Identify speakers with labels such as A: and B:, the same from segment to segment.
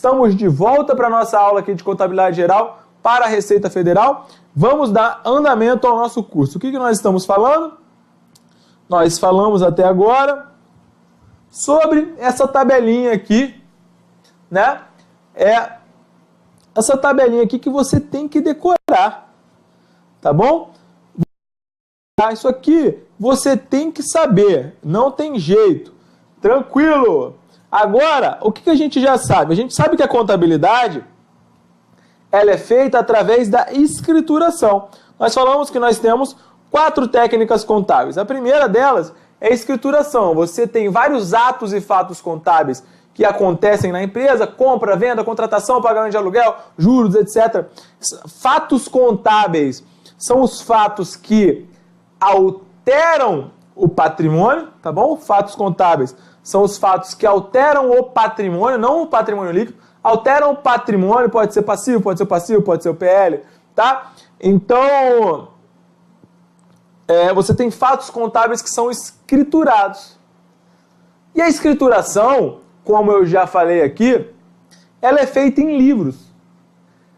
A: Estamos de volta para a nossa aula aqui de Contabilidade Geral para a Receita Federal. Vamos dar andamento ao nosso curso. O que nós estamos falando? Nós falamos até agora sobre essa tabelinha aqui, né? Essa tabelinha aqui que você tem que decorar, tá bom? Isso aqui você tem que saber, não tem jeito, tranquilo. Agora, o que a gente já sabe? A gente sabe que a contabilidade ela é feita através da escrituração. Nós falamos que nós temos 4 técnicas contábeis. A primeira delas é a escrituração. Você tem vários atos e fatos contábeis que acontecem na empresa, compra, venda, contratação, pagamento de aluguel, juros, etc. Fatos contábeis são os fatos que alteram o patrimônio, tá bom? Fatos contábeis são os fatos que alteram o patrimônio, não o patrimônio líquido, alteram o patrimônio, pode ser passivo, pode ser o PL, tá? Então, você tem fatos contábeis que são escriturados. E a escrituração, como eu já falei aqui, ela é feita em livros.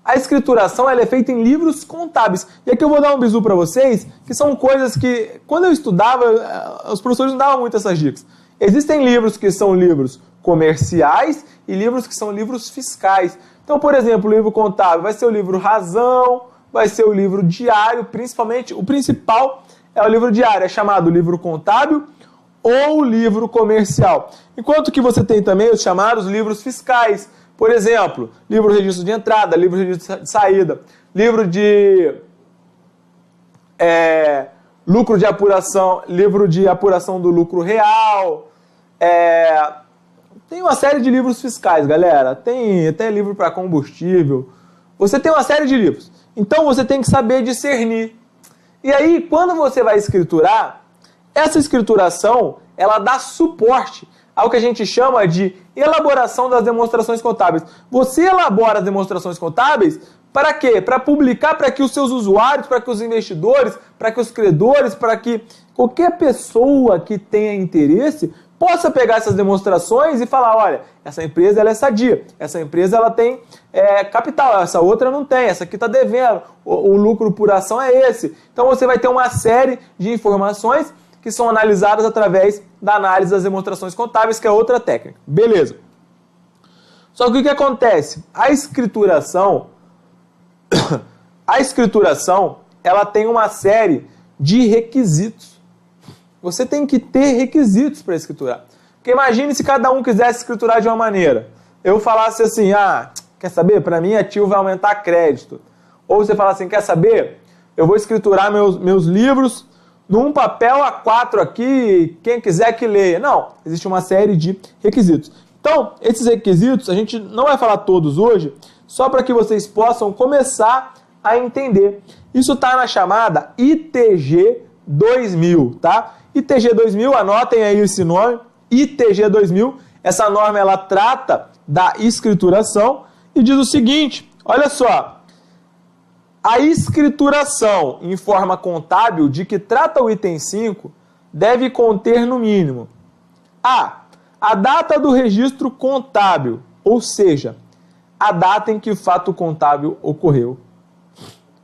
A: A escrituração ela é feita em livros contábeis. E aqui eu vou dar um bizu para vocês, que são coisas que, quando eu estudava, os professores não davam muito essas dicas. Existem livros que são livros comerciais e livros que são livros fiscais. Então, por exemplo, o livro contábil vai ser o livro Razão, vai ser o livro diário, principalmente, o principal é o livro diário, é chamado livro contábil ou livro comercial. Enquanto que você tem também os chamados livros fiscais. Por exemplo, livro de registro de entrada, livro de registro de saída, livro de lucro de apuração, livro de apuração do lucro real. Tem uma série de livros fiscais, galera. Tem até livro para combustível. Você tem uma série de livros. Então você tem que saber discernir. E aí, quando você vai escriturar, essa escrituração, ela dá suporte ao que a gente chama de elaboração das demonstrações contábeis. Você elabora as demonstrações contábeis para quê? Para publicar para que os seus usuários, para que os investidores, para que os credores, para que qualquer pessoa que tenha interesse possa pegar essas demonstrações e falar, olha, essa empresa ela é sadia, essa empresa ela tem capital, essa outra não tem, essa aqui está devendo, o lucro por ação é esse. Então você vai ter uma série de informações que são analisadas através da análise das demonstrações contábeis, que é outra técnica. Beleza. Só que o que acontece? A escrituração, ela tem uma série de requisitos. Você tem que ter requisitos para escriturar. Porque imagine se cada um quisesse escriturar de uma maneira. Eu falasse assim, quer saber? Para mim, ativo vai aumentar crédito. Ou você fala assim, quer saber? Eu vou escriturar meus livros num papel A4 aqui, quem quiser que leia. Não, existe uma série de requisitos. Então, esses requisitos, a gente não vai falar todos hoje, só para que vocês possam começar a entender. Isso está na chamada ITG 2000, tá? ITG 2000, anotem aí esse nome, ITG 2000, essa norma ela trata da escrituração e diz o seguinte, olha só, a escrituração em forma contábil de que trata o item 5 deve conter no mínimo a data do registro contábil, ou seja, a data em que o fato contábil ocorreu.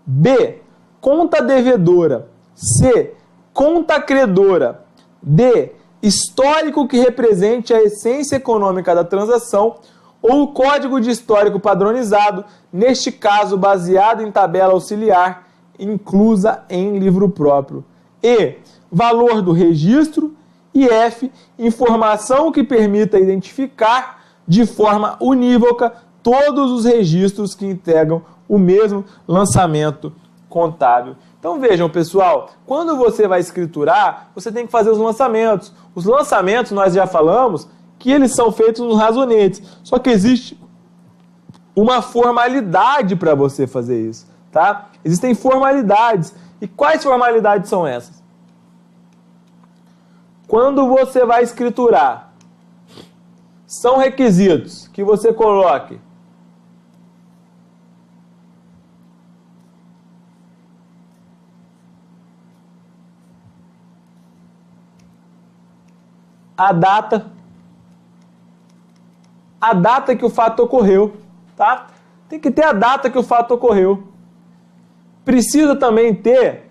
A: B, conta devedora. C, conta credora. D, histórico que represente a essência econômica da transação ou código de histórico padronizado, neste caso baseado em tabela auxiliar, inclusa em livro próprio. E, valor do registro. E F, informação que permita identificar de forma unívoca todos os registros que integram o mesmo lançamento contábil. Então vejam, pessoal, quando você vai escriturar, você tem que fazer os lançamentos. Os lançamentos, nós já falamos, que eles são feitos nos razonetes. Só que existe uma formalidade para você fazer isso, tá? Existem formalidades. E quais formalidades são essas? Quando você vai escriturar, são requisitos que você coloque a data, a data que o fato ocorreu, tá? Tem que ter a data que o fato ocorreu. Precisa também ter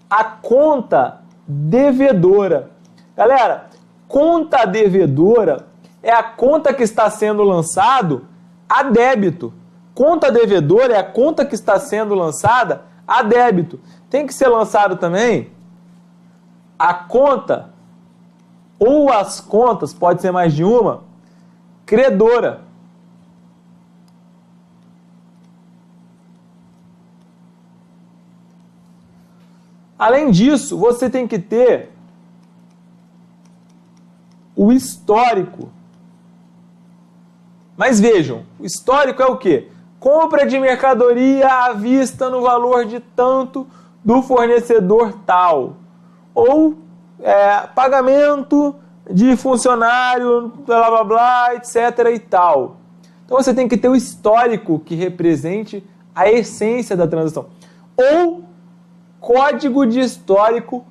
A: a conta devedora. Galera, conta devedora é a conta que está sendo lançado a débito. Conta devedora é a conta que está sendo lançada a débito. Tem que ser lançado também a conta ou as contas, pode ser mais de uma, credora. Além disso, você tem que ter o histórico. Mas vejam, o histórico é o quê? Compra de mercadoria à vista no valor de tanto do fornecedor tal. Ou pagamento de funcionário, blá blá blá, etc. e tal. Então você tem que ter o histórico que represente a essência da transação. Ou código de histórico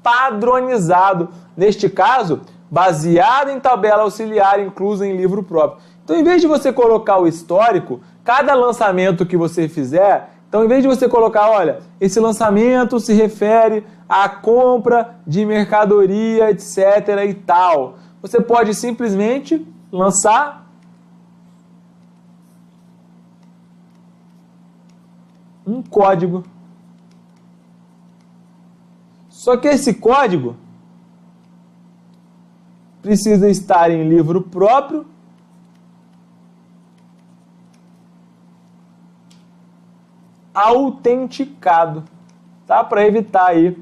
A: padronizado. Neste caso, baseado em tabela auxiliar inclusa em livro próprio. Então, em vez de você colocar o histórico, cada lançamento que você fizer, então, em vez de você colocar, olha, esse lançamento se refere à compra de mercadoria, etc. e tal, você pode simplesmente lançar um código. Só que esse código precisa estar em livro próprio autenticado, tá? Para evitar aí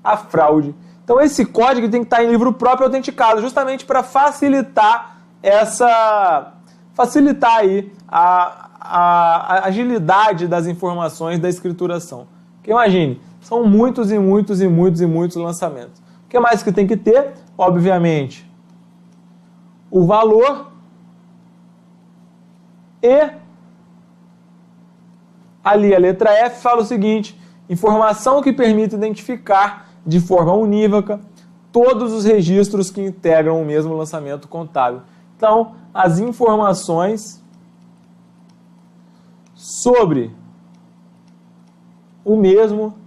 A: a fraude. Então esse código tem que estar em livro próprio autenticado, justamente para facilitar aí a agilidade das informações da escrituração. Porque imagine, são muitos lançamentos. O que mais que tem que ter? Obviamente, o valor e ali a letra F fala o seguinte: informação que permite identificar de forma unívoca todos os registros que integram o mesmo lançamento contábil. Então, as informações sobre o mesmo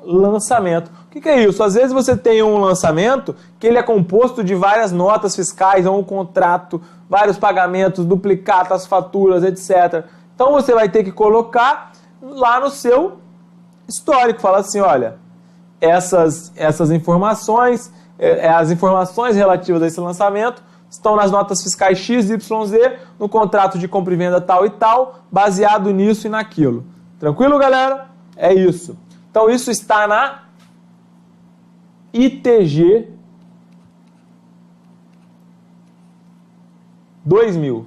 A: lançamento. O que é isso? Às vezes você tem um lançamento que ele é composto de várias notas fiscais, ou um contrato, vários pagamentos, duplicatas, faturas, etc. Então você vai ter que colocar lá no seu histórico, falar assim, olha, essas informações, as informações relativas a esse lançamento estão nas notas fiscais X, Y, Z, no contrato de compra e venda tal e tal, baseado nisso e naquilo. Tranquilo, galera? É isso. Então isso está na ITG 2000.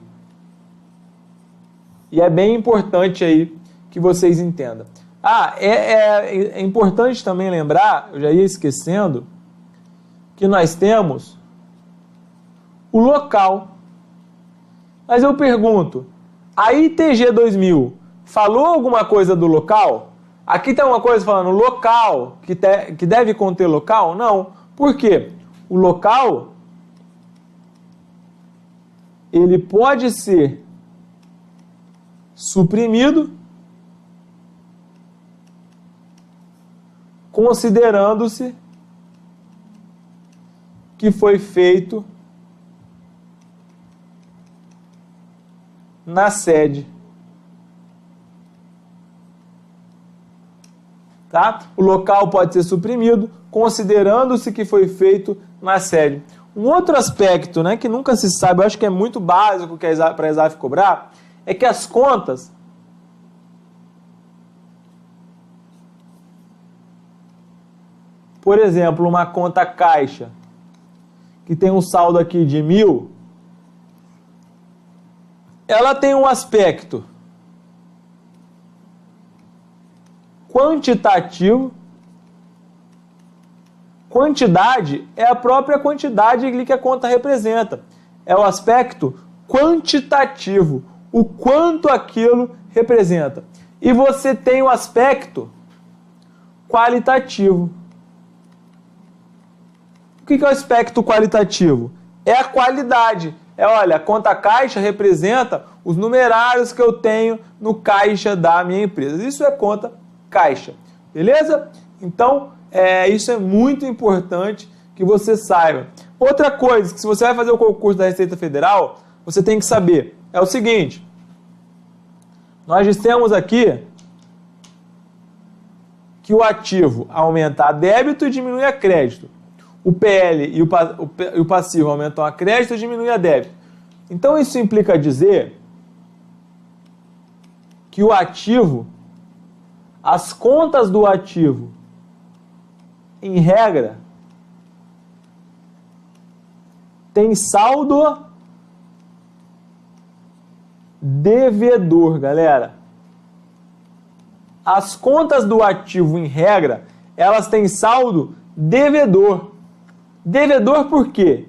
A: E é bem importante aí que vocês entendam. É importante também lembrar, eu já ia esquecendo, que nós temos o local. Mas eu pergunto, a ITG 2000 falou alguma coisa do local? Aqui tem uma coisa falando local, que deve conter local? Não. Por quê? O local, ele pode ser suprimido considerando-se que foi feito na sede. Tá? O local pode ser suprimido, considerando-se que foi feito na sede. Um outro aspecto, né, que nunca se sabe, eu acho que é muito básico para a ESAF cobrar, é que as contas, por exemplo, uma conta caixa, que tem um saldo aqui de 1.000, ela tem um aspecto quantitativo. Quantidade é a própria quantidade que a conta representa. É o aspecto quantitativo, o quanto aquilo representa. E você tem o aspecto qualitativo. O que é o aspecto qualitativo? É a qualidade. Olha, a conta caixa representa os numerários que eu tenho no caixa da minha empresa. Isso é conta caixa. Beleza? Então, isso é muito importante que você saiba. Outra coisa, que se você vai fazer o concurso da Receita Federal, você tem que saber, é o seguinte. Nós dissemos aqui que o ativo aumenta a débito e diminui a crédito. O PL e o passivo aumentam a crédito e diminuem a débito. Então isso implica dizer que o ativo, as contas do ativo, em regra, tem saldo devedor, galera. As contas do ativo, em regra, elas têm saldo devedor. Devedor por quê?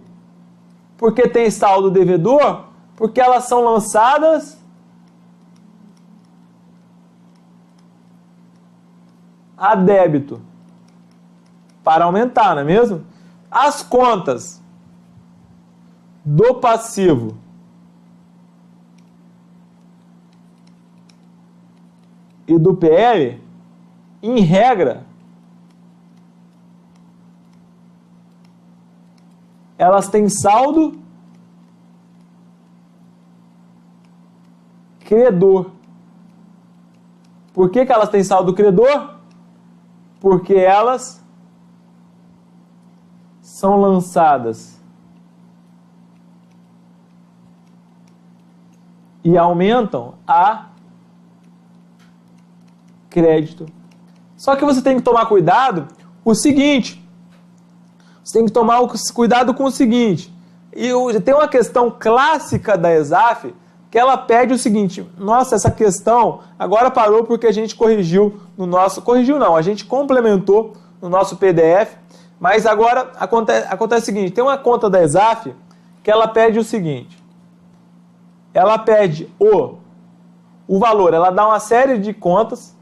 A: Porque tem saldo devedor? Porque elas são lançadas a débito para aumentar, não é mesmo? As contas do passivo e do PL, em regra, elas têm saldo credor. Por que elas têm saldo credor? Porque elas são lançadas e aumentam a crédito. Só que você tem que tomar cuidado o seguinte. Você tem que tomar cuidado com o seguinte. Tem uma questão clássica da ESAF que ela pede o seguinte. Nossa, essa questão agora parou porque a gente corrigiu no nosso... Corrigiu não, a gente complementou no nosso PDF. Mas agora acontece o seguinte. Tem uma conta da ESAF que ela pede o seguinte. Ela pede o valor. Ela dá uma série de contas.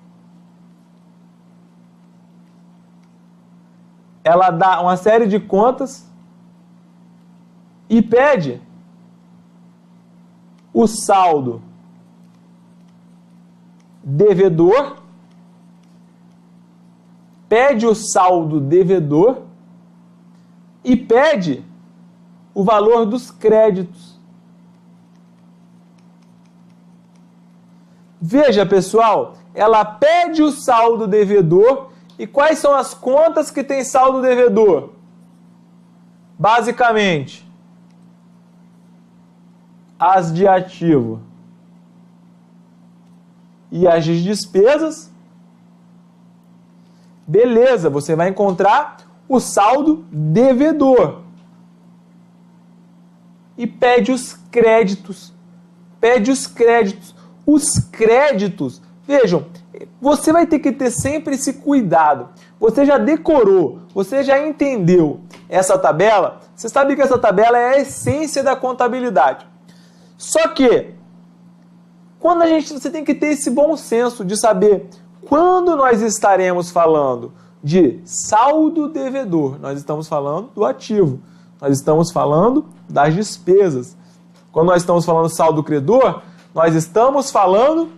A: Ela dá uma série de contas e pede o saldo devedor, pede o saldo devedor e pede o valor dos créditos. Veja, pessoal, ela pede o saldo devedor. E quais são as contas que tem saldo devedor? Basicamente, as de ativo e as de despesas. Beleza, você vai encontrar o saldo devedor. E pede os créditos. Pede os créditos. Os créditos, vejam, você vai ter que ter sempre esse cuidado. Você já decorou, você já entendeu essa tabela? Você sabe que essa tabela é a essência da contabilidade. Só que, você tem que ter esse bom senso de saber quando nós estaremos falando de saldo devedor, nós estamos falando do ativo, nós estamos falando das despesas. Quando nós estamos falando saldo credor, nós estamos falando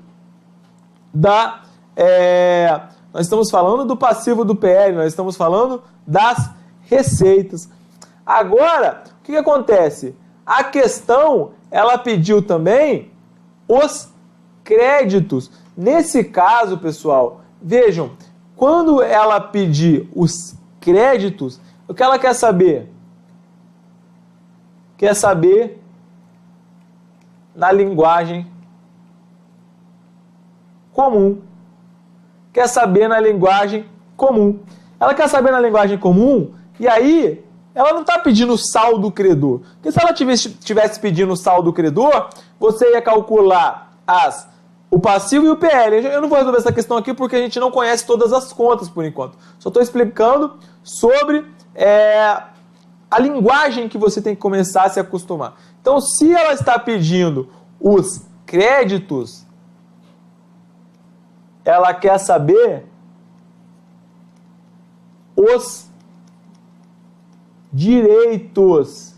A: nós estamos falando do passivo do PL, nós estamos falando das receitas. Agora, o que acontece? A questão, ela pediu também os créditos. Nesse caso, pessoal, vejam, quando ela pedir os créditos, o que ela quer saber? Quer saber na linguagem comum. Quer saber na linguagem comum. Ela quer saber na linguagem comum e aí ela não está pedindo saldo credor. Porque se ela tivesse pedindo saldo credor, você ia calcular o passivo e o PL. Eu não vou resolver essa questão aqui porque a gente não conhece todas as contas por enquanto. Só estou explicando sobre a linguagem que você tem que começar a se acostumar. Então, se ela está pedindo os créditos, ela quer saber os direitos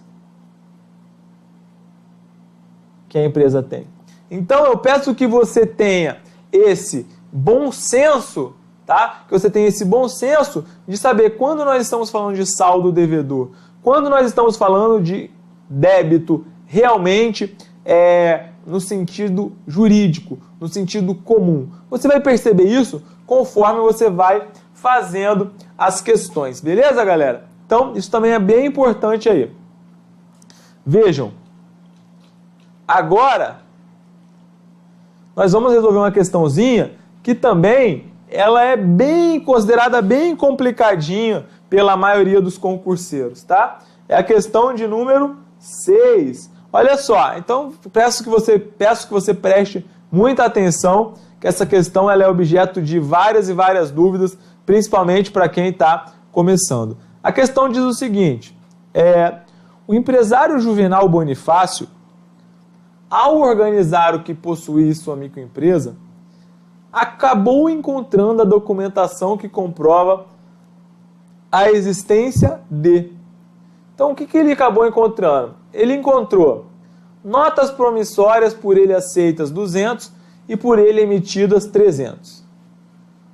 A: que a empresa tem. Então eu peço que você tenha esse bom senso, tá? Que você tenha esse bom senso de saber quando nós estamos falando de saldo devedor, quando nós estamos falando de débito realmente no sentido jurídico, no sentido comum. Você vai perceber isso conforme você vai fazendo as questões, beleza, galera? Então, isso também é bem importante aí. Vejam, agora nós vamos resolver uma questãozinha que também ela é bem considerada bem complicadinha pela maioria dos concurseiros, tá? É a questão de número 6. Olha só, então peço que você preste muita atenção, que essa questão ela é objeto de várias e várias dúvidas, principalmente para quem está começando. A questão diz o seguinte, o empresário Juvenal Bonifácio, ao organizar o que possuía sua microempresa, acabou encontrando a documentação que comprova a existência de. Então, o que ele acabou encontrando? Ele encontrou notas promissórias por ele aceitas 200 e por ele emitidas 300.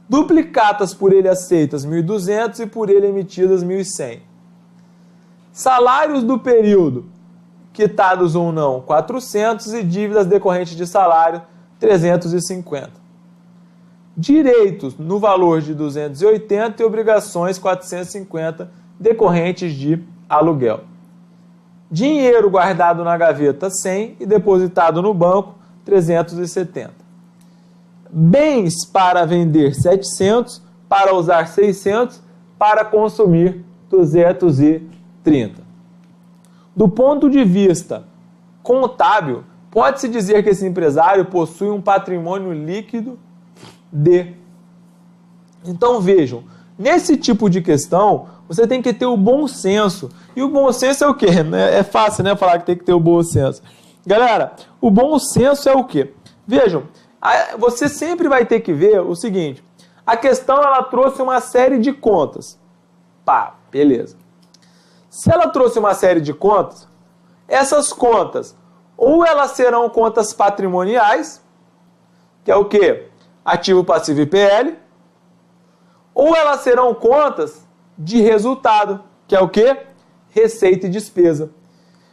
A: Duplicatas por ele aceitas 1.200 e por ele emitidas 1.100. Salários do período, quitados ou não, 400 e dívidas decorrentes de salário, 350. Direitos no valor de 280 e obrigações 450 decorrentes de aluguel. Dinheiro guardado na gaveta 100 e depositado no banco 370. Bens para vender 700, para usar 600, para consumir 230. Do ponto de vista contábil, pode-se dizer que esse empresário possui um patrimônio líquido de. Então vejam, nesse tipo de questão, você tem que ter o bom senso. E o bom senso é o quê? É fácil, né, falar que tem que ter o bom senso. Galera, o bom senso é o quê? Vejam, você sempre vai ter que ver o seguinte, a questão ela trouxe uma série de contas. Pá, beleza. Se ela trouxe uma série de contas, essas contas, ou elas serão contas patrimoniais, que é o quê? Ativo, passivo e PL, ou elas serão contas de resultado, que é o quê? Receita e despesa.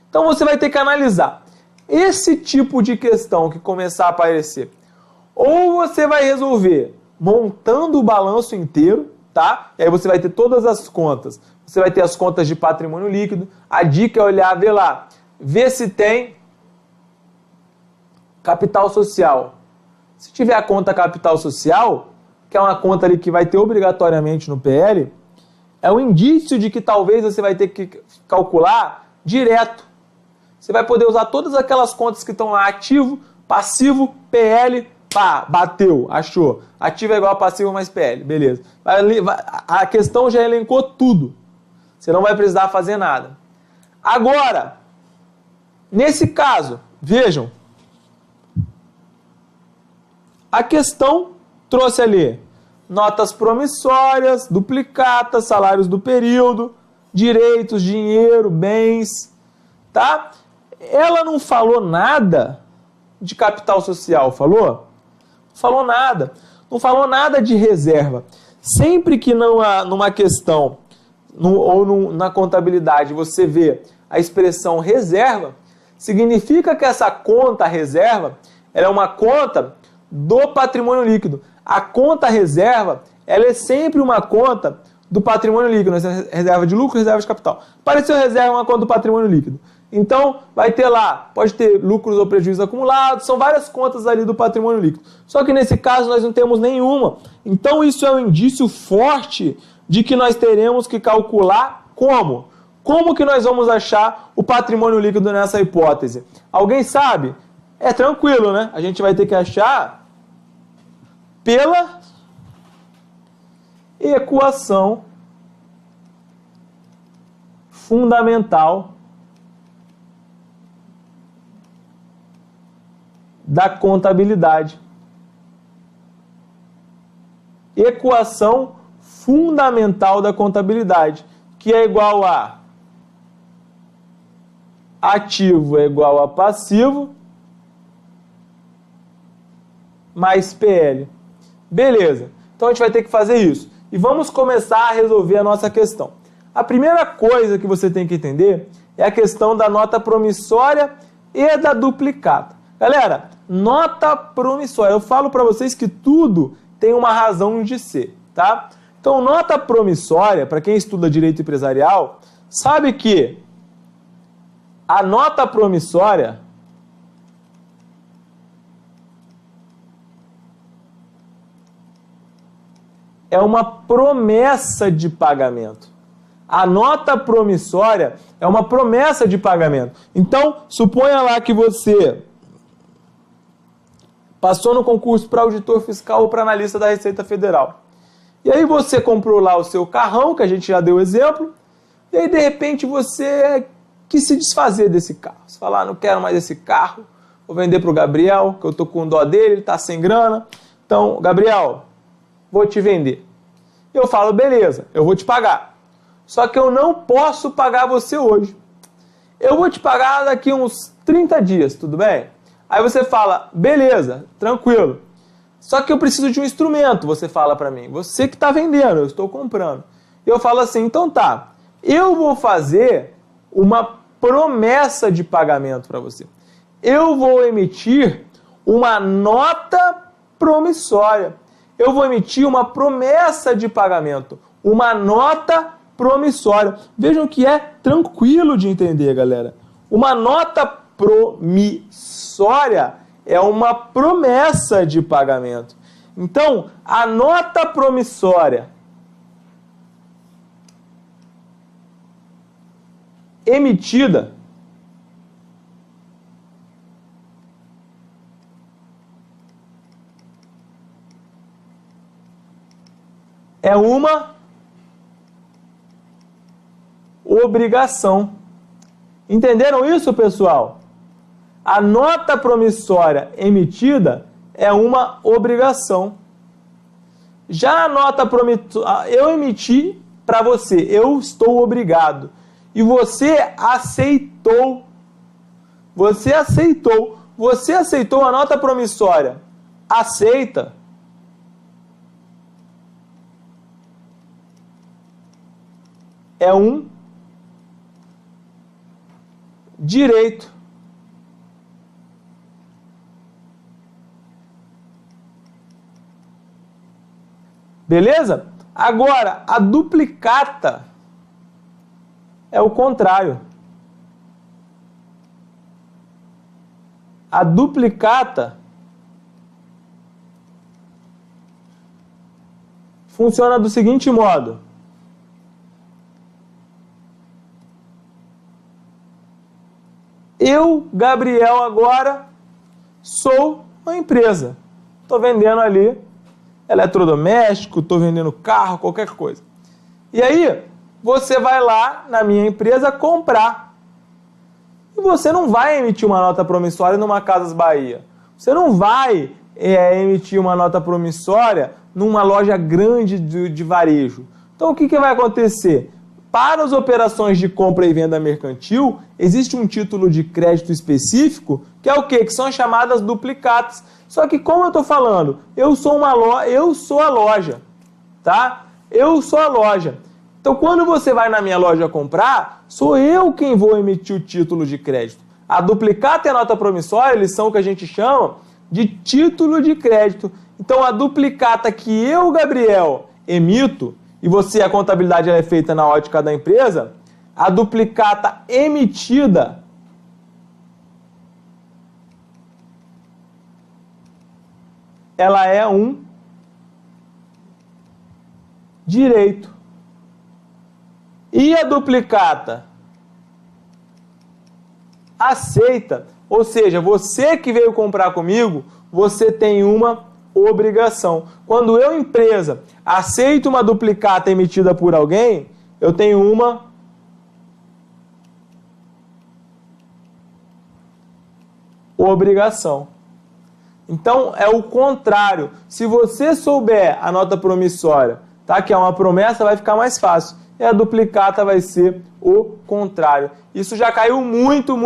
A: Então você vai ter que analisar esse tipo de questão que começar a aparecer. Ou você vai resolver montando o balanço inteiro, tá? E aí você vai ter todas as contas. Você vai ter as contas de patrimônio líquido. A dica é olhar, ver lá, ver se tem capital social. Se tiver a conta capital social, que é uma conta ali que vai ter obrigatoriamente no PL, é um indício de que talvez você vai ter que calcular direto. Você vai poder usar todas aquelas contas que estão lá, ativo, passivo, PL, pá, bateu, achou. Ativo é igual a passivo mais PL, beleza. A questão já elencou tudo. Você não vai precisar fazer nada. Agora, nesse caso, vejam, a questão trouxe ali notas promissórias, duplicatas, salários do período, direitos, dinheiro, bens, tá? Ela não falou nada de capital social, falou? Não falou nada. Não falou nada de reserva. Sempre que numa questão na contabilidade você vê a expressão reserva, significa que essa conta reserva ela é uma conta do patrimônio líquido. A conta reserva, ela é sempre uma conta do patrimônio líquido, reserva de lucro, reserva de capital. Apareceu reserva, uma conta do patrimônio líquido. Então, vai ter lá, pode ter lucros ou prejuízos acumulados, são várias contas ali do patrimônio líquido. Só que nesse caso nós não temos nenhuma. Então, isso é um indício forte de que nós teremos que calcular como? Como que nós vamos achar o patrimônio líquido nessa hipótese? Alguém sabe? É tranquilo, né? A gente vai ter que achar pela equação fundamental da contabilidade. Equação fundamental da contabilidade, que é igual a ativo é igual a passivo mais PL. Beleza. Então a gente vai ter que fazer isso. E vamos começar a resolver a nossa questão. A primeira coisa que você tem que entender é a questão da nota promissória e da duplicata. Galera, nota promissória. Eu falo para vocês que tudo tem uma razão de ser, tá? Então, nota promissória, para quem estuda direito empresarial, sabe que a nota promissória é uma promessa de pagamento. A nota promissória é uma promessa de pagamento. Então, suponha lá que você passou no concurso para auditor fiscal ou para analista da Receita Federal. E aí você comprou lá o seu carrão, que a gente já deu exemplo, e aí de repente você quis se desfazer desse carro. Você fala, não quero mais esse carro, vou vender para o Gabriel, que eu estou com dó dele, ele está sem grana. Então, Gabriel, vou te vender. Eu falo, beleza, eu vou te pagar. Só que eu não posso pagar você hoje. Eu vou te pagar daqui uns 30 dias, tudo bem? Aí você fala, beleza, tranquilo. Só que eu preciso de um instrumento, você fala para mim. Você que está vendendo, eu estou comprando. Eu falo assim, então tá, eu vou fazer uma promessa de pagamento para você. Eu vou emitir uma nota promissória. Eu vou emitir uma promessa de pagamento, uma nota promissória. Vejam que é tranquilo de entender, galera. Uma nota promissória é uma promessa de pagamento. Então, a nota promissória emitida é uma obrigação. Entenderam isso, pessoal? A nota promissória emitida é uma obrigação. Já a nota promissória, eu emiti para você, eu estou obrigado. E você aceitou. Você aceitou. Você aceitou a nota promissória. Aceita. É um direito. Beleza? Agora, a duplicata é o contrário. A duplicata funciona do seguinte modo. Eu, Gabriel, agora sou uma empresa. Estou vendendo ali eletrodoméstico, estou vendendo carro, qualquer coisa. E aí, você vai lá na minha empresa comprar. E você não vai emitir uma nota promissória numa Casas Bahia. Você não vai emitir uma nota promissória numa loja grande de varejo. Então, o que vai acontecer? Para as operações de compra e venda mercantil, existe um título de crédito específico, que é o quê? Que são as chamadas duplicatas. Só que, como eu estou falando, eu sou a loja, tá? Eu sou a loja. Então, quando você vai na minha loja comprar, sou eu quem vou emitir o título de crédito. A duplicata e a nota promissória, eles são o que a gente chama de título de crédito. Então, a duplicata que eu, Gabriel, emito, e a contabilidade é feita na ótica da empresa, a duplicata emitida ela é um direito. E a duplicata aceita, ou seja, você que veio comprar comigo, você tem uma obrigação. Quando eu, empresa, aceito uma duplicata emitida por alguém, eu tenho uma obrigação. Então, é o contrário. Se você souber a nota promissória, tá, que é uma promessa, vai ficar mais fácil. e a duplicata vai ser o contrário. Isso já caiu muito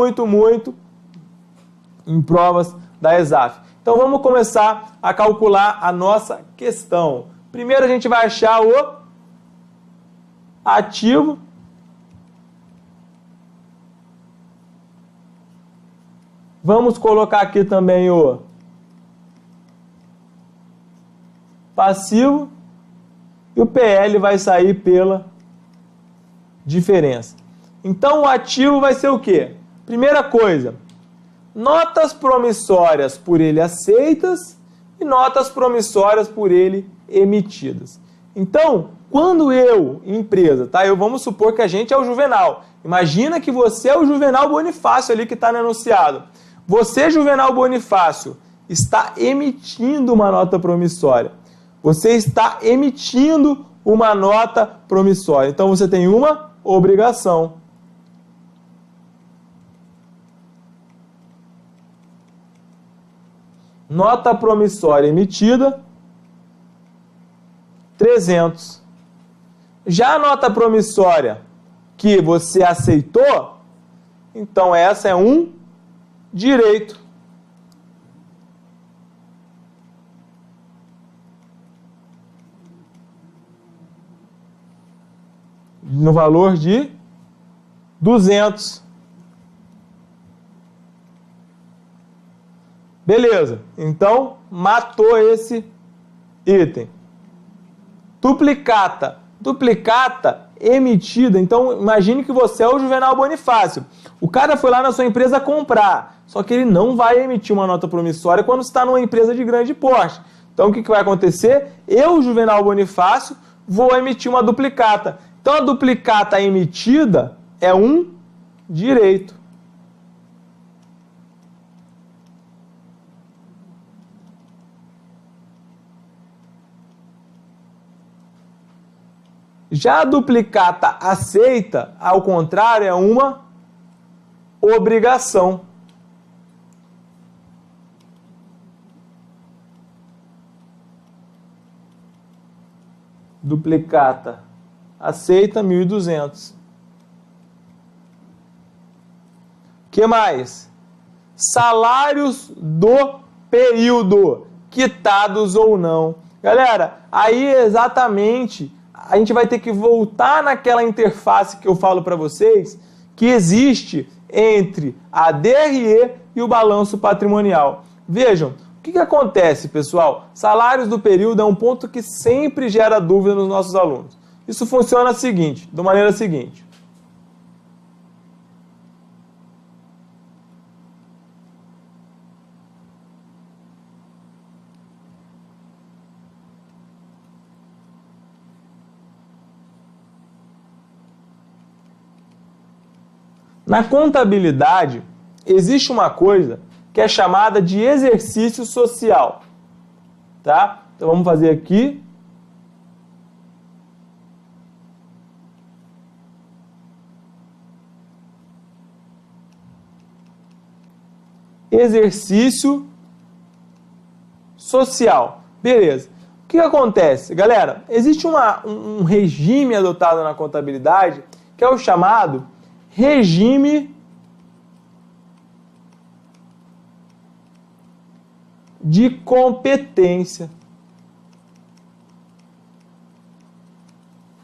A: em provas da ESAF. Então vamos começar a calcular a nossa questão. Primeiro a gente vai achar o ativo. Vamos colocar aqui também o passivo. E o PL vai sair pela diferença. Então o ativo vai ser o quê? Primeira coisa, notas promissórias por ele aceitas e notas promissórias por ele emitidas. Então, quando eu, empresa, tá? Vamos supor que a gente é o Juvenal. Imagina que você é o Juvenal Bonifácio ali que está no enunciado. Você, Juvenal Bonifácio, está emitindo uma nota promissória. Você está emitindo uma nota promissória. Então, você tem uma obrigação. Nota promissória emitida, 300. Já a nota promissória que você aceitou, então essa é um direito. No valor de 200. Beleza, então matou esse item. Duplicata. Duplicata emitida. Então imagine que você é o Juvenal Bonifácio. O cara foi lá na sua empresa comprar, só que ele não vai emitir uma nota promissória quando está numa empresa de grande porte. Então o que vai acontecer? Eu, Juvenal Bonifácio, vou emitir uma duplicata. Então a duplicata emitida é um direito. Já a duplicata aceita, ao contrário, é uma obrigação. Duplicata aceita 1.200. O que mais? Salários do período, quitados ou não. Galera, aí exatamente a gente vai ter que voltar naquela interface que eu falo para vocês, que existe entre a DRE e o balanço patrimonial. Vejam, o que acontece, pessoal? Salários do período é um ponto que sempre gera dúvida nos nossos alunos. Isso funciona da maneira seguinte. Na contabilidade, existe uma coisa que é chamada de exercício social, tá? Então vamos fazer aqui. Exercício social. Beleza. O que acontece? Galera, existe um regime adotado na contabilidade que é o chamado regime de competência.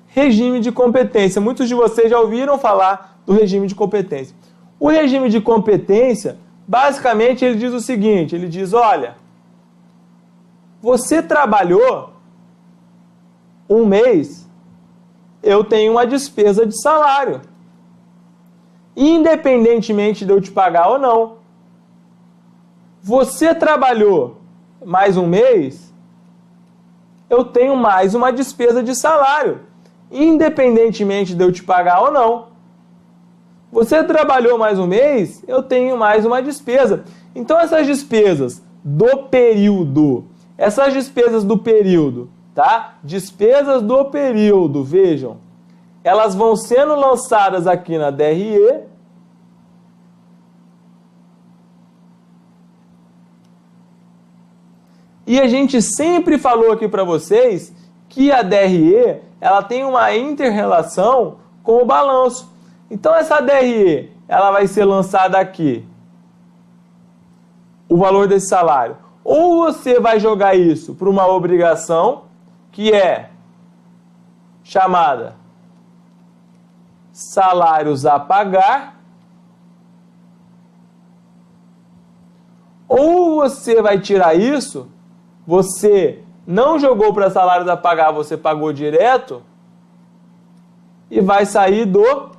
A: Regime de competência. Muitos de vocês já ouviram falar do regime de competência. O regime de competência, basicamente, ele diz o seguinte, ele diz, olha, você trabalhou um mês, eu tenho uma despesa de salário. Independentemente de eu te pagar ou não. Você trabalhou mais um mês, eu tenho mais uma despesa de salário. Independentemente de eu te pagar ou não. Você trabalhou mais um mês, eu tenho mais uma despesa. Então essas despesas do período, tá? Despesas do período, vejam, elas vão sendo lançadas aqui na DRE. E a gente sempre falou aqui para vocês que a DRE ela tem uma inter-relação com o balanço. Então essa DRE ela vai ser lançada aqui, o valor desse salário. Ou você vai jogar isso para uma obrigação que é chamada salários a pagar, ou você vai tirar isso, você não jogou para salários a pagar, você pagou direto e vai sair do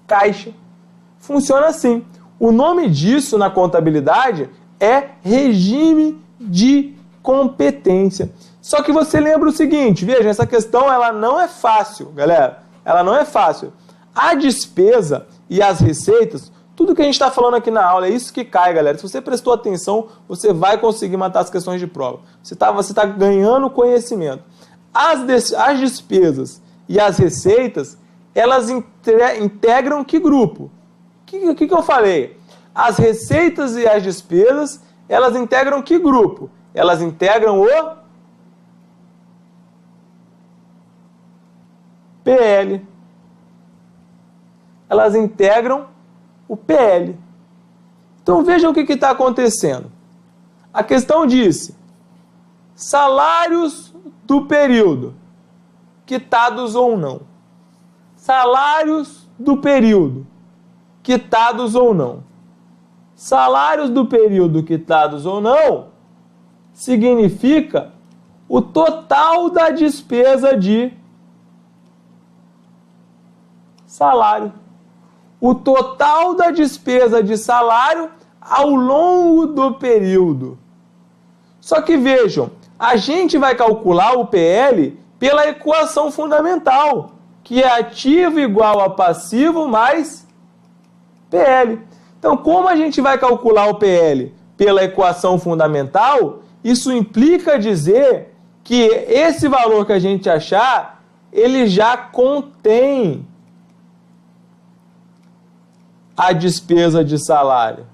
A: caixa. Funciona assim. O nome disso na contabilidade é regime de competência. Só que você lembra o seguinte, veja, essa questão ela não é fácil, galera. Ela não é fácil. A despesa e as receitas, tudo que a gente está falando aqui na aula, é isso que cai, galera. Se você prestou atenção, você vai conseguir matar as questões de prova. Você tá ganhando conhecimento. As despesas e as receitas, elas integram que grupo? O que eu falei? As receitas e as despesas, elas integram que grupo? Elas integram o PL. Elas integram o PL. Então vejam o que está acontecendo. A questão disse: salários do período, quitados ou não. Salários do período, quitados ou não. Salários do período quitados ou não significa o total da despesa de salário. O total da despesa de salário ao longo do período. Só que vejam, a gente vai calcular o PL pela equação fundamental, que é ativo igual a passivo mais PL. Então, como a gente vai calcular o PL pela equação fundamental, isso implica dizer que esse valor que a gente achar, ele já contém a despesa de salário.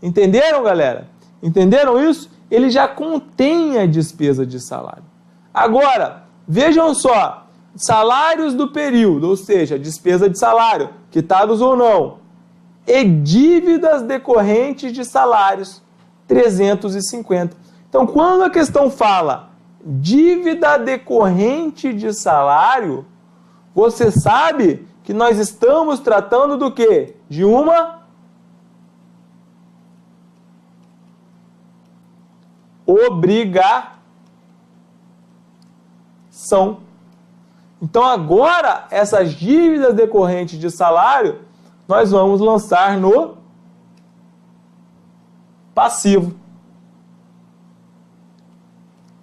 A: Entenderam, galera? Entenderam isso? Ele já contém a despesa de salário. Agora, vejam só, salários do período, ou seja, despesa de salário, quitados ou não, e dívidas decorrentes de salários, 350. Então, quando a questão fala dívida decorrente de salário, você sabe que nós estamos tratando do quê? De uma obrigação. Então agora, essas dívidas decorrentes de salário, nós vamos lançar no passivo,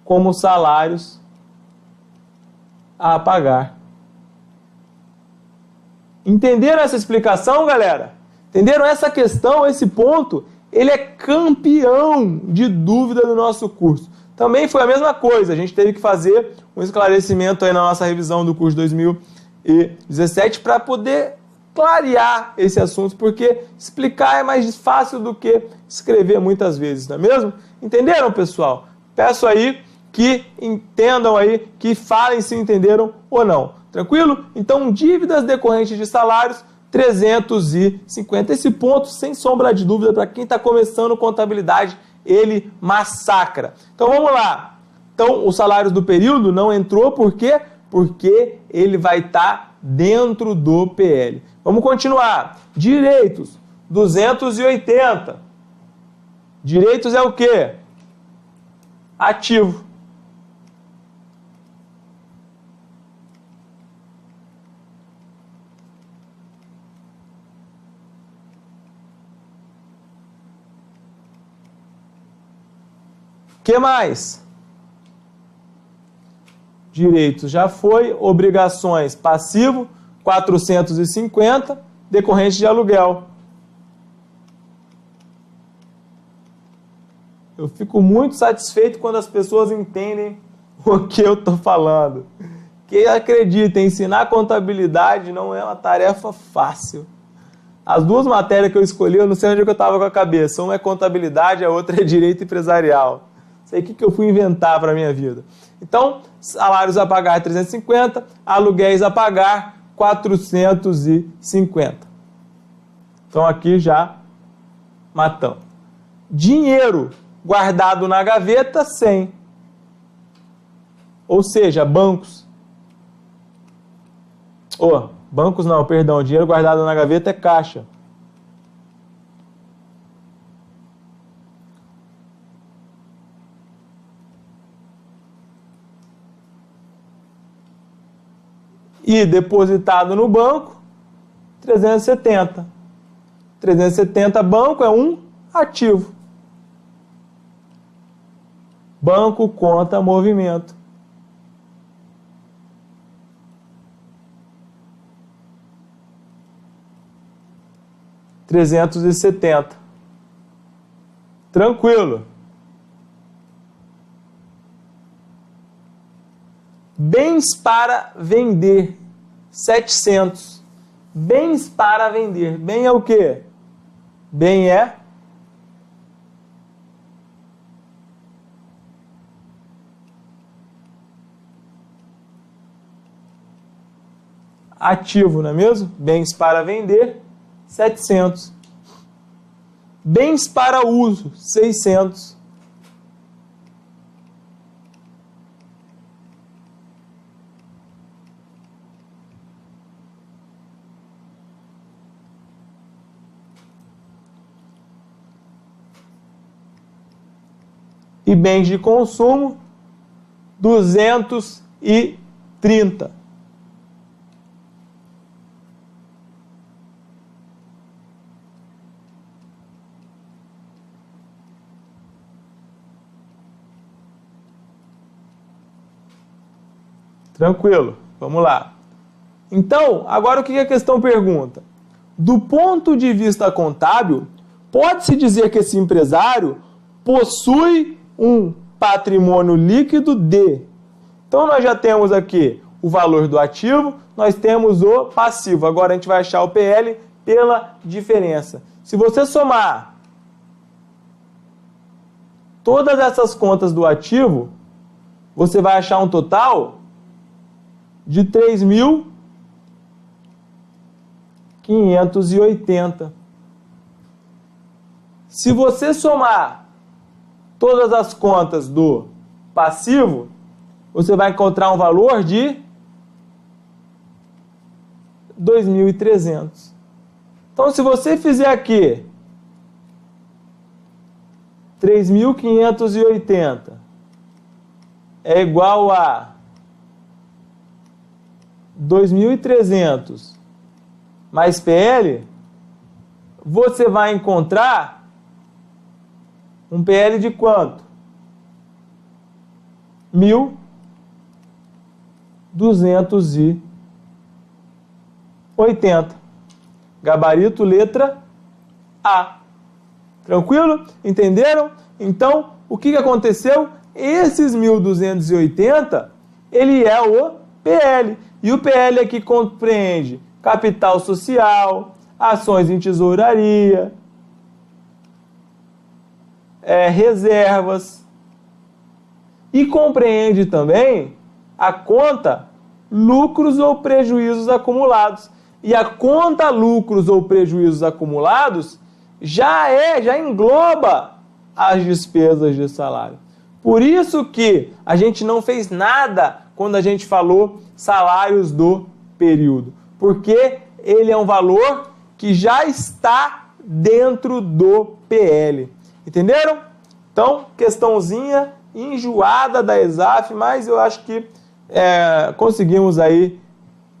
A: como salários a pagar. Entenderam essa explicação, galera? Entenderam essa questão, esse ponto? Ele é campeão de dúvida do nosso curso. Também foi a mesma coisa, a gente teve que fazer um esclarecimento aí na nossa revisão do curso 2017 para poder clarear esse assunto, porque explicar é mais fácil do que escrever muitas vezes, não é mesmo? Entenderam, pessoal? Peço aí que entendam aí, que falem se entenderam ou não. Tranquilo? Então, dívidas decorrentes de salários, 350. Esse ponto, sem sombra de dúvida, para quem está começando contabilidade, ele massacra. Então, vamos lá. Então, os salários do período não entrou, por quê? Porque ele vai estar dentro do PL. Vamos continuar. Direitos, 280. Direitos é o quê? Ativo. O que mais? Direitos já foi, obrigações passivo, 450, decorrente de aluguel. Eu fico muito satisfeito quando as pessoas entendem o que eu estou falando. Que acreditem, ensinar contabilidade não é uma tarefa fácil. As duas matérias que eu escolhi, eu não sei onde eu estava com a cabeça. Uma é contabilidade, a outra é direito empresarial. Sei o que eu fui inventar para a minha vida. Então, salários a pagar 350, aluguéis a pagar 450. Então aqui já matamos. Dinheiro guardado na gaveta, 100. Ou seja, bancos. Bancos não, perdão. Dinheiro guardado na gaveta é caixa. E depositado no banco, 370. 370 banco é um ativo. Banco conta movimento. R$370. Tranquilo. Bens para vender, 700. Bens para vender. Bem é o quê? Bem é ativo, não é mesmo? Bens para vender, 700. Bens para uso, 600. E bens de consumo, 230. Tranquilo, vamos lá. Então, agora o que a questão pergunta? Do ponto de vista contábil, pode-se dizer que esse empresário possui um patrimônio líquido de... Então, nós já temos aqui o valor do ativo, nós temos o passivo. Agora, a gente vai achar o PL pela diferença. Se você somar todas essas contas do ativo, você vai achar um total de 3.580. Se você somar todas as contas do passivo, você vai encontrar um valor de 2.300. Então, se você fizer aqui 3.580 é igual a 2.300 mais PL, você vai encontrar um PL de quanto? 1.280. Gabarito letra A. Tranquilo? Entenderam? Então, o que aconteceu? Esses 1.280, ele é o PL. E o PL aqui compreende capital social, ações em tesouraria, reservas, e compreende também a conta lucros ou prejuízos acumulados. E a conta lucros ou prejuízos acumulados já engloba as despesas de salário. Por isso que a gente não fez nada quando a gente falou salários do período, porque ele é um valor que já está dentro do PL. Entenderam? Então, questãozinha enjoada da ESAF, mas eu acho que conseguimos aí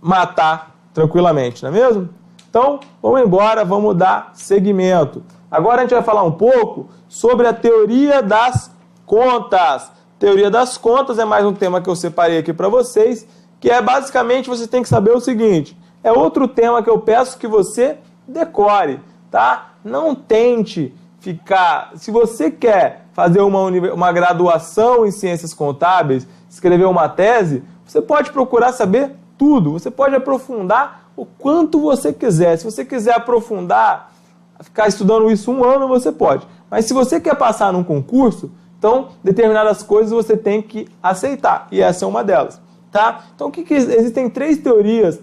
A: matar tranquilamente, não é mesmo? Então, vamos embora, vamos dar seguimento. Agora a gente vai falar um pouco sobre a teoria das contas. Teoria das contas é mais um tema que eu separei aqui para vocês, que é basicamente você tem que saber o seguinte, é outro tema que eu peço que você decore, tá? Não tente ficar... Se você quer fazer uma graduação em ciências contábeis, escrever uma tese, você pode procurar saber tudo, você pode aprofundar o quanto você quiser. Se você quiser aprofundar, ficar estudando isso um ano, você pode. Mas se você quer passar num concurso, então determinadas coisas você tem que aceitar. E essa é uma delas. Tá? Então existem 3 teorias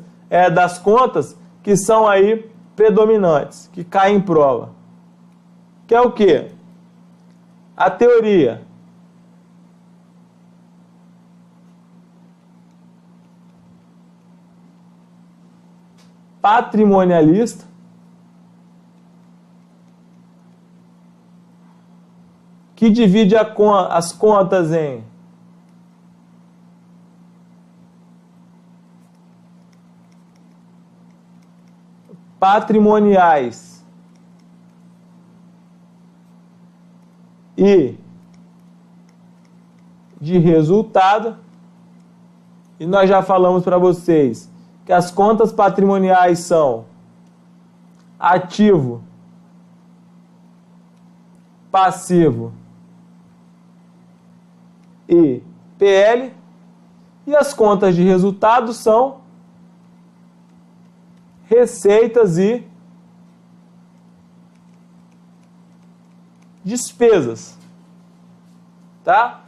A: das contas que são aí predominantes, que caem em prova. Que é o quê? A teoria patrimonialista, que divide as contas em patrimoniais e de resultado. E nós já falamos para vocês que as contas patrimoniais são ativo, passivo e PL, e as contas de resultado são receitas e despesas. Tá?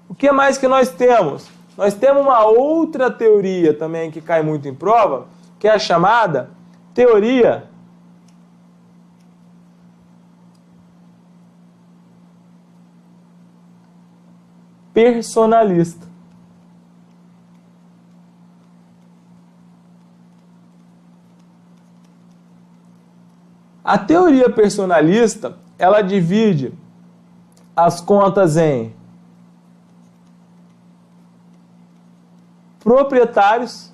A: O que mais que nós temos? Nós temos uma outra teoria também que cai muito em prova, que é a chamada teoria personalista. A teoria personalista, ela divide as contas em proprietários,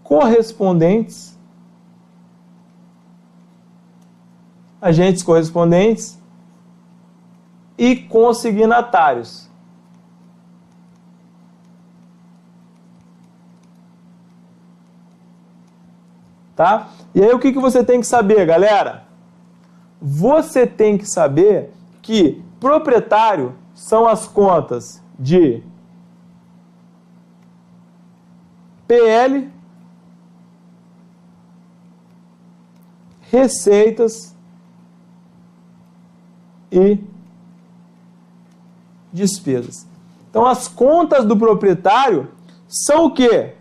A: correspondentes, agentes correspondentes e consignatários. Tá? E aí o que você tem que saber, galera? Você tem que saber que proprietário são as contas de PL, receitas e despesas. Então, as contas do proprietário são o quê?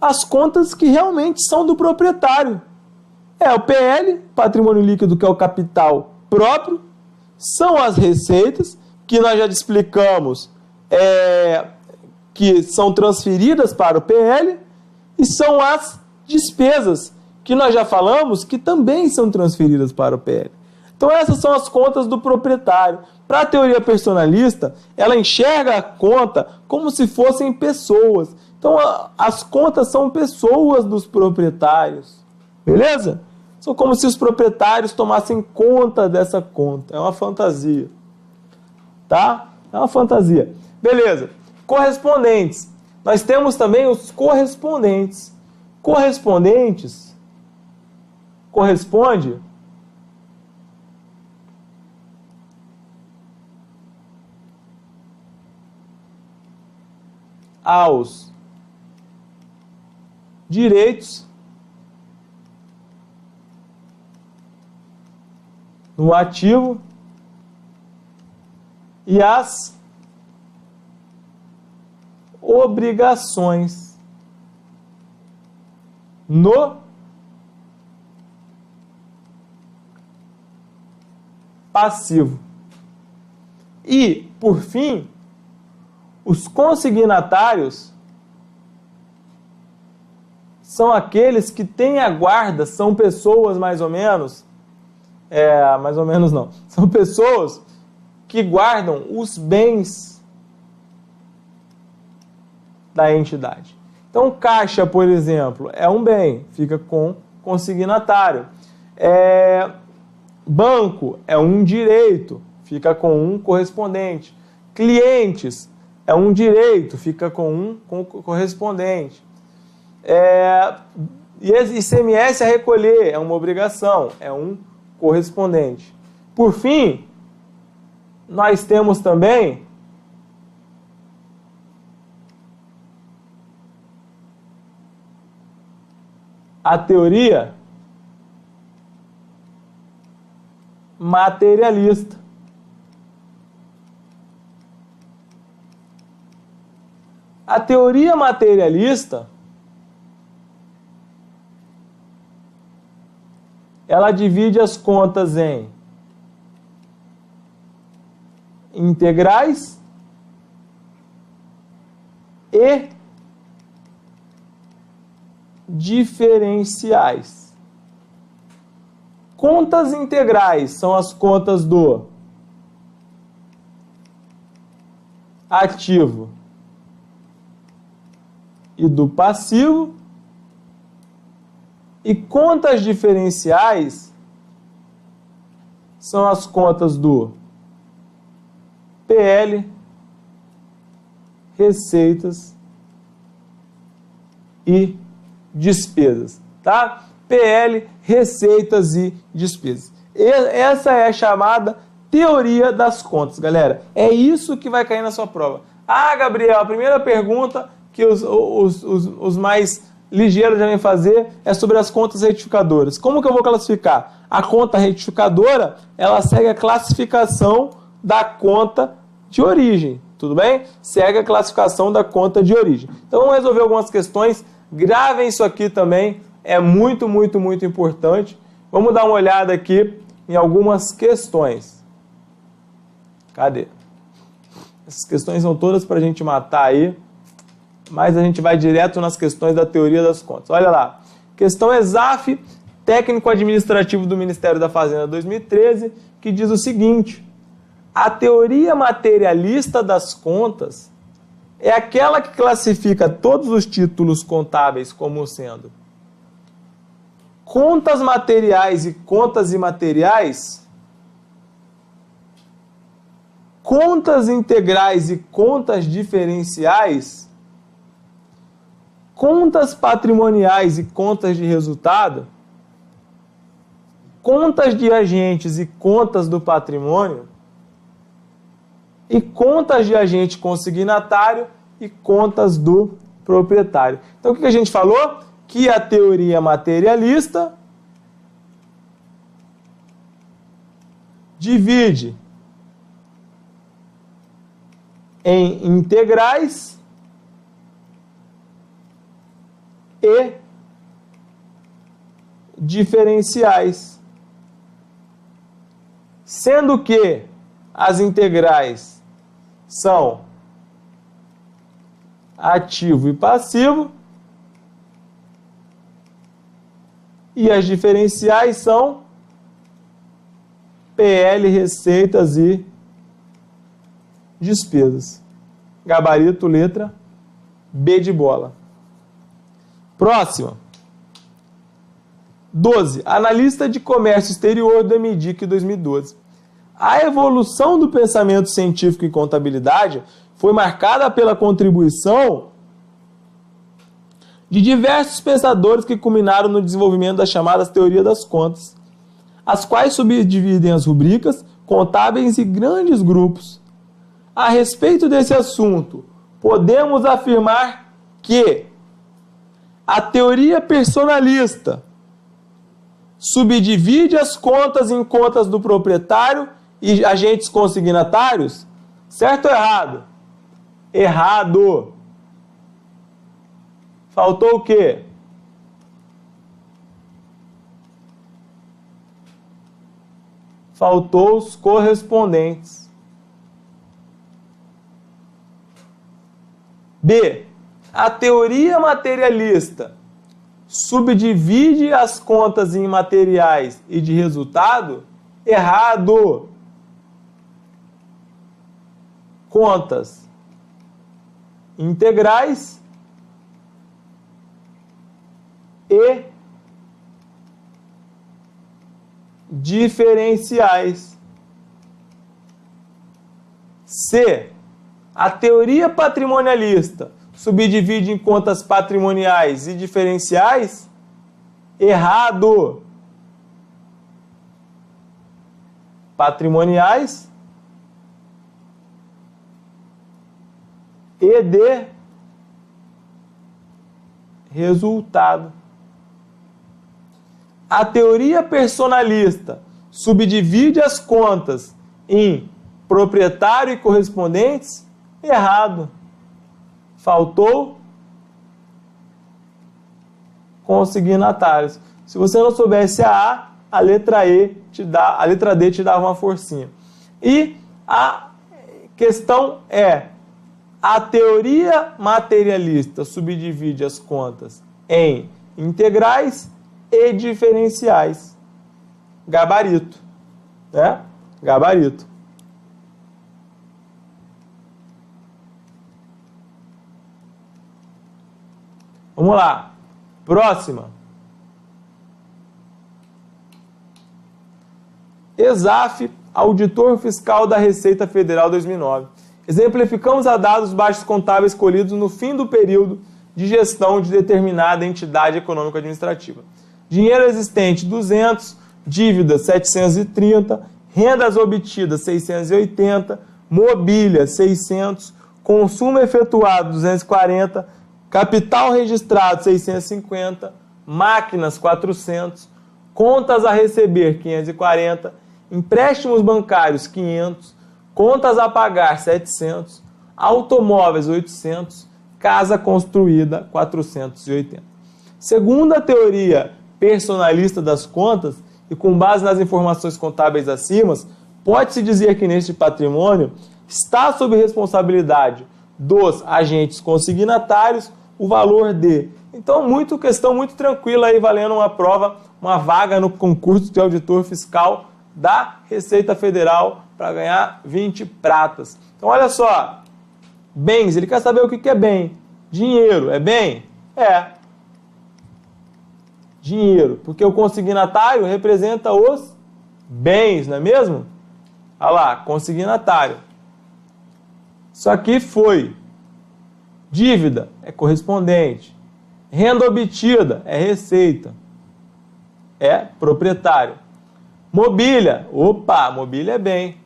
A: As contas que realmente são do proprietário. É o PL, patrimônio líquido, que é o capital próprio, são as receitas, que nós já explicamos, que são transferidas para o PL, e são as despesas, que nós já falamos, que também são transferidas para o PL. Então essas são as contas do proprietário. Para a teoria personalista, ela enxerga a conta como se fossem pessoas. Então as contas são pessoas dos proprietários. Beleza? São como se os proprietários tomassem conta dessa conta. É uma fantasia. Tá? É uma fantasia. Beleza. Correspondentes. Nós temos também os correspondentes. Correspondentes corresponde aos direitos no ativo e as obrigações no passivo. E, por fim, os consignatários são aqueles que têm a guarda, são pessoas mais ou menos não, são pessoas que guardam os bens da entidade. Então, caixa, por exemplo, é um bem, fica com consignatário. Banco é um direito, fica com um correspondente. Clientes é um direito, fica com um correspondente. E ICMS a recolher é uma obrigação, é um correspondente. Por fim, nós temos também a teoria materialista. A teoria materialista, ela divide as contas em integrais e diferenciais. Contas integrais são as contas do ativo e do passivo, e contas diferenciais são as contas do PL, receitas e despesas, tá? PL, receitas e despesas. Essa é a chamada teoria das contas, galera. É isso que vai cair na sua prova. Ah, Gabriel, a primeira pergunta que os mais ligeiros já vêm fazer é sobre as contas retificadoras. Como que eu vou classificar? A conta retificadora, ela segue a classificação da conta de origem, tudo bem? Segue a classificação da conta de origem. Então vamos resolver algumas questões. Gravem isso aqui também, é muito, muito, muito importante. Vamos dar uma olhada aqui em algumas questões. Cadê? Essas questões são todas para a gente matar aí, mas a gente vai direto nas questões da teoria das contas. Olha lá, questão ESAF, técnico administrativo do Ministério da Fazenda 2013, que diz o seguinte: a teoria materialista das contas é aquela que classifica todos os títulos contábeis como sendo contas materiais e contas imateriais, contas integrais e contas diferenciais, contas patrimoniais e contas de resultado, contas de agentes e contas do patrimônio, e contas de agente consignatário e contas do proprietário. Então o que a gente falou? Que a teoria materialista divide em integrais e diferenciais, sendo que as integrais são ativo e passivo e as diferenciais são PL, receitas e despesas. Gabarito, letra B de bola. Próxima. 12. Analista de comércio exterior do MDIC 2012. A evolução do pensamento científico em contabilidade foi marcada pela contribuição de diversos pensadores que culminaram no desenvolvimento das chamadas teorias das contas, as quais subdividem as rubricas contábeis em grandes grupos. A respeito desse assunto, podemos afirmar que a teoria personalista subdivide as contas em contas do proprietário e agentes consignatários? Certo ou errado? Errado. Faltou o quê? Faltou os correspondentes. B. A teoria materialista subdivide as contas em materiais e de resultado? Errado. Contas integrais e diferenciais. C. A teoria patrimonialista subdivide em contas patrimoniais e diferenciais? Errado. Patrimoniais e de resultado. A teoria personalista subdivide as contas em proprietário e correspondentes? Errado. Faltou consignatários. Se você não soubesse a letra a letra D te dava uma forcinha. E a questão é: a teoria materialista subdivide as contas em integrais e diferenciais. Gabarito, né? Gabarito. Vamos lá. Próxima. ESAF, auditor fiscal da Receita Federal 2009. Exemplificamos a dados os baixos contábeis colhidos no fim do período de gestão de determinada entidade econômica administrativa. Dinheiro existente 200, dívidas 730, rendas obtidas 680, mobília 600, consumo efetuado 240, capital registrado 650, máquinas 400, contas a receber 540, empréstimos bancários 500, contas a pagar 700, automóveis 800, casa construída 480. Segundo a teoria personalista das contas, e com base nas informações contábeis acima, pode-se dizer que neste patrimônio está sob responsabilidade dos agentes consignatários o valor de. Então, questão muito tranquila aí, valendo uma prova, uma vaga no concurso de auditor fiscal da Receita Federal para ganhar 20 pratas. Então, olha só, bens, ele quer saber o que é bem. Dinheiro, é bem? É. Dinheiro, porque o consignatário representa os bens, não é mesmo? Olha lá, consignatário. Isso aqui foi. Dívida é correspondente. Renda obtida é receita. É proprietário. Mobília. Opa, mobília é bem.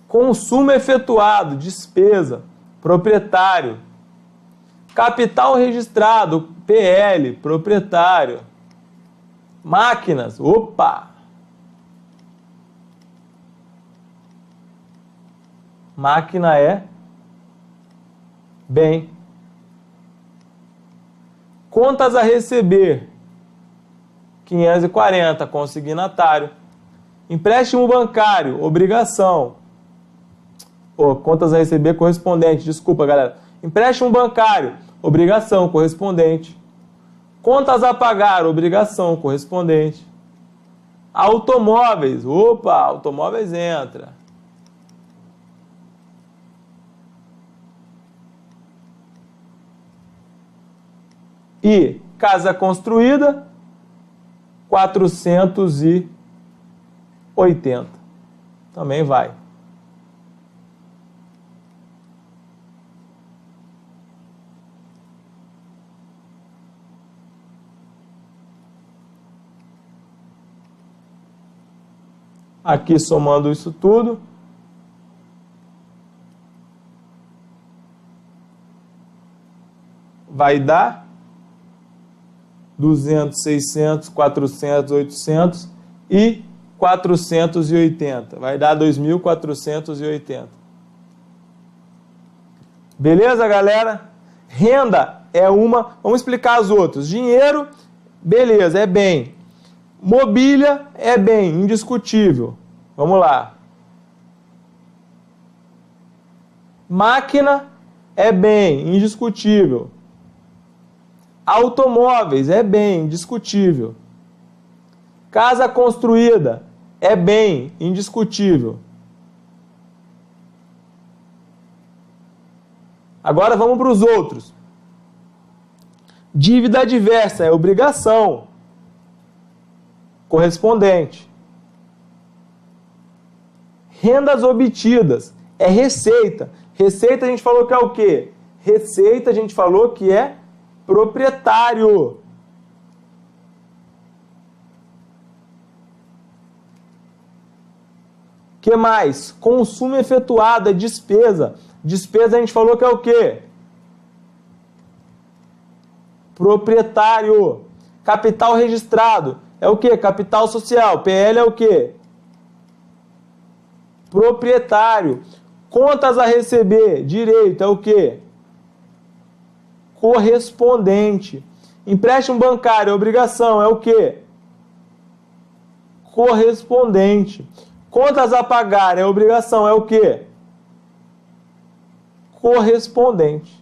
A: Consumo efetuado, despesa, proprietário. Capital registrado, PL, proprietário. Máquinas, opa! Máquina é bem. Contas a receber, 540, consignatário. Empréstimo bancário, obrigação. Contas a receber, correspondente. Desculpa, galera. Empréstimo bancário, obrigação, correspondente. Contas a pagar, obrigação, correspondente. Automóveis. Opa, automóveis entra. E casa construída, 480. Também vai. Aqui somando isso tudo, vai dar 200, 600, 400, 800 e 480. Vai dar 2.480. Beleza, galera? Renda é uma. Vamos explicar as outras. Dinheiro, beleza, é bem. Mobília é bem, indiscutível. Vamos lá. Máquina é bem, indiscutível. Automóveis é bem, indiscutível. Casa construída é bem, indiscutível. Agora vamos para os outros. Dívida adversa é obrigação. Correspondente. Rendas obtidas é receita. Receita a gente falou que é o quê? Receita a gente falou que é proprietário. Que mais? Consumo efetuado é despesa. Despesa a gente falou que é o quê? Proprietário. Capital registrado é o quê? Capital social. PL é o quê? Proprietário. Contas a receber, direito, é o quê? Correspondente. Empréstimo bancário, obrigação, é o quê? Correspondente. Contas a pagar, é obrigação, é o quê? Correspondente.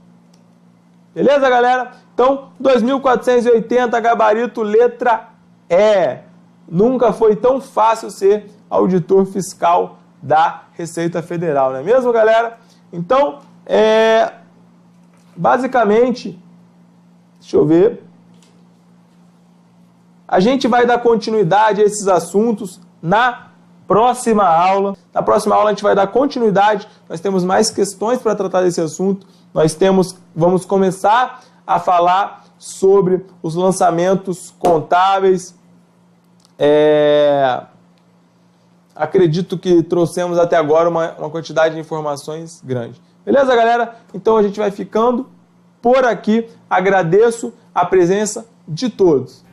A: Beleza, galera? Então, 2.480, gabarito, letra E. Nunca foi tão fácil ser auditor fiscal da Receita Federal, não é mesmo, galera? Então, basicamente, deixa eu ver, a gente vai dar continuidade a esses assuntos na próxima aula. Na próxima aula a gente vai dar continuidade, nós temos mais questões para tratar desse assunto, vamos começar a falar sobre os lançamentos contábeis. Acredito que trouxemos até agora uma quantidade de informações grande. Beleza, galera? Então a gente vai ficando por aqui. Agradeço a presença de todos.